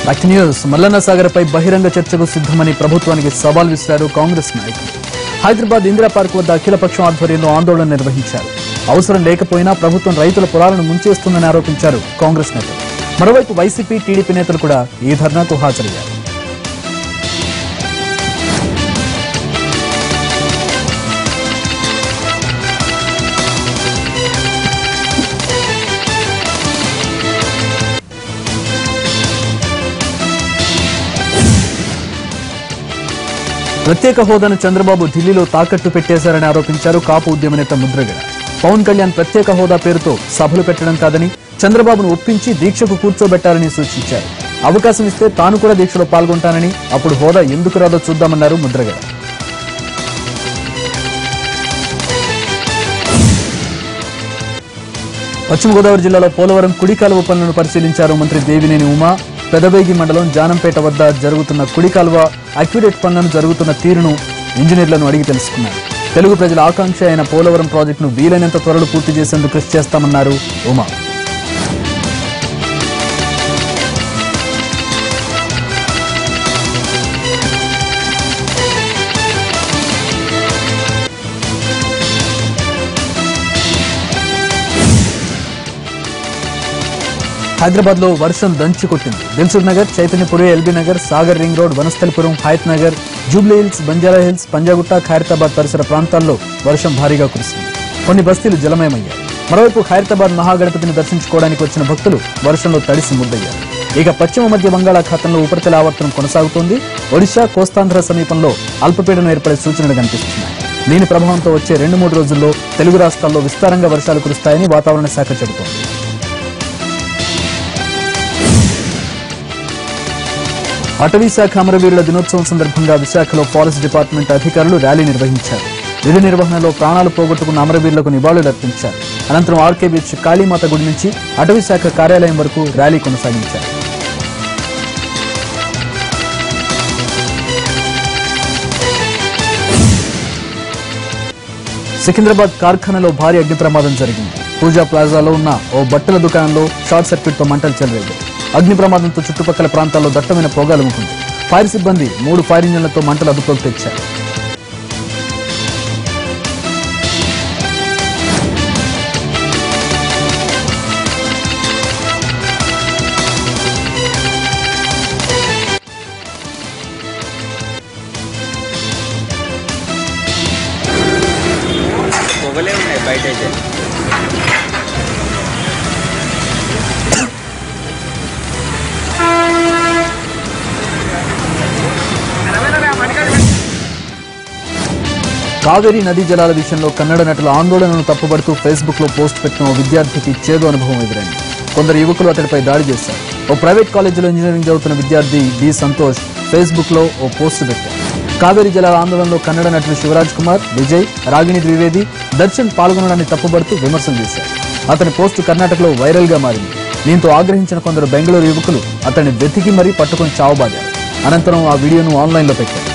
Back news Mallanna సాగర్పై బహిరంగ చర్చకు సిద్ధమని ప్రభుత్వానికి సవాల్ విసిరారు కాంగ్రెస్ నాయకులు. హైదరాబాద్ ఇందిరా పార్క్ వద్ద అఖిలపక్షం ఆధ్వర్యంలో ఆందోళన నిర్వహించారు. అవసరం లేకపోయినా ప్రభుత్వం రైతుల పొలాలను ముంచేస్తుందని ఆరోపించారు కాంగ్రెస్ నేతలు. మరోవైపు వైసీపీ, టీడీపీ నేతలు కూడా ఈ ధర్నాకు హాజరయ్యారు. ప్రత్యేక హోదాను చంద్రబాబు ఢిల్లీలో తాకట్టు పెట్టేశారని ఆరోపించారు కాపు ఉద్యమ నేత ముద్రగడ. పవన్ కళ్యాణ్ ప్రత్యేక హోదా పేరుతో సభలు పెట్టడం కాదని చంద్రబాబును ఒప్పించి దీక్షకు కూర్చోబెట్టాలని సూచించారు. అవకాశం ఇస్తే తాను కూడా దీక్షలో పాల్గొంటానని, అప్పుడు హోదా ఎందుకు రాదో చూద్దామన్నారు ముద్రగడ. పశ్చిమ గోదావరి జిల్లాలో పోలవరం కుడి కాలువ పనులను పరిశీలించారు మంత్రి దేవినేని ఉమా. పెదవేగి మండలం జానంపేట వద్ద జరుగుతున్న కుడి కాలువ అక్విడేట్ పనులను జరుగుతున్న తీరును ఇంజనీర్లను అడిగి తెలుసుకున్నారు. తెలుగు ప్రజల ఆకాంక్ష అయిన పోలవరం ప్రాజెక్టును వీలైనంత త్వరలో పూర్తి చేసేందుకు కృషి చేస్తామన్నారు ఉమా. హైదరాబాద్ లో వర్షం దంచి కొట్టింది. Dilsukhnagar, Chaitanyapuri, LB Nagar, Sagar ring road, Vanasthalipuram, Hayathnagar, Jubilee Hills, Banjara Hills, Panjagutta, Khairatabad పరిసర ప్రాంతాల్లో వర్షం భారీగా కురిసింది. కొన్ని బస్తీలు జలమయమయ్యాయి. మరోవైపు ఖైరతాబాద్ మహాగణపతిని దర్శించుకోవడానికి వచ్చిన భక్తులు వర్షంలో తడిసి ముద్దయ్యారు. ఇక పశ్చిమ మధ్య బంగాళాఖాతంలో ఉపరితల ఆవర్తనం కొనసాగుతోంది. ఒడిశా, కోస్తాంధ్ర సమీపంలో అల్పపీడనం ఏర్పడే సూచనలు కనిపిస్తున్నాయి. దీని ప్రభావంతో వచ్చే 2-3 రోజుల్లో తెలుగు రాష్ట్రాల్లో విస్తారంగా వర్షాలు కురుస్తాయని వాతావరణ శాఖ చెబుతోంది. అటవీ శాఖ అమరవీరుల దినోత్సవం సందర్భంగా విశాఖలో ఫారెస్ట్ డిపార్ట్మెంట్ అధికారులు ర్యాలీ నిర్వహించారు. విధి నిర్వహణలో ప్రాణాలు పోగొట్టుకున్న అమరవీరులకు నివాళులర్పించారు. అనంతరం ఆర్కే బీచ్ కాళీమాత గుడి నుంచి అటవీ శాఖ కార్యాలయం వరకు ర్యాలీ కొనసాగించారు. సికింద్రాబాద్ కార్ఖానాలో భారీ అగ్ని ప్రమాదం జరిగింది. పూజా ప్లాజాలో ఉన్న ఓ బట్టల దుకాణంలో షార్ట్ సర్క్యూట్ తో మంటలు చెలరేగాయి. అగ్ని ప్రమాదంతో చుట్టుపక్కల ప్రాంతాల్లో దట్టమైన పొగలుముకుంది. ఫైర్ సిబ్బంది 3 ఫైర్ ఇంజన్లతో మంటలు అదుపులోకి తెచ్చారు. పొగలే ఉన్నాయి బయట అయితే. కావేరీ నదీ జలాల విషయంలో కన్నడ నటుల ఆందోళనను తప్పుపడుతూ ఫేస్బుక్ లో పోస్ట్ పెట్టిన ఓ విద్యార్థికి చేదు అనుభవం ఎదురైంది. కొందరు యువకులు అతడిపై దాడి చేశారు. ఓ ప్రైవేట్ కాలేజీలో ఇంజనీరింగ్ చదువుతున్న విద్యార్థి డి సంతోష్ ఫేస్బుక్ లో ఓ పోస్ట్ పెట్టారు. కావేరీ జలాల ఆందోళనలో కన్నడ నటులు శివరాజ్ కుమార్, విజయ్, రాగిణి ద్వివేది, దర్శన్ పాల్గొనడాన్ని తప్పుపడుతూ విమర్శలు చేశారు. అతని పోస్టు కర్ణాటకలో వైరల్ గా మారింది. దీంతో ఆగ్రహించిన కొందరు బెంగళూరు యువకులు అతన్ని వెతికి మరీ పట్టుకుని చావబాదారు. అనంతరం ఆ వీడియోను ఆన్లైన్లో పెట్టారు.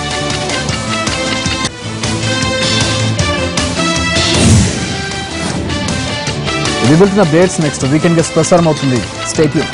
ఇది వెళ్తున్న అప్డేట్స్ నెక్స్ట్ వీకెండ్ గా ప్రసారం అవుతుంది. Stay tune.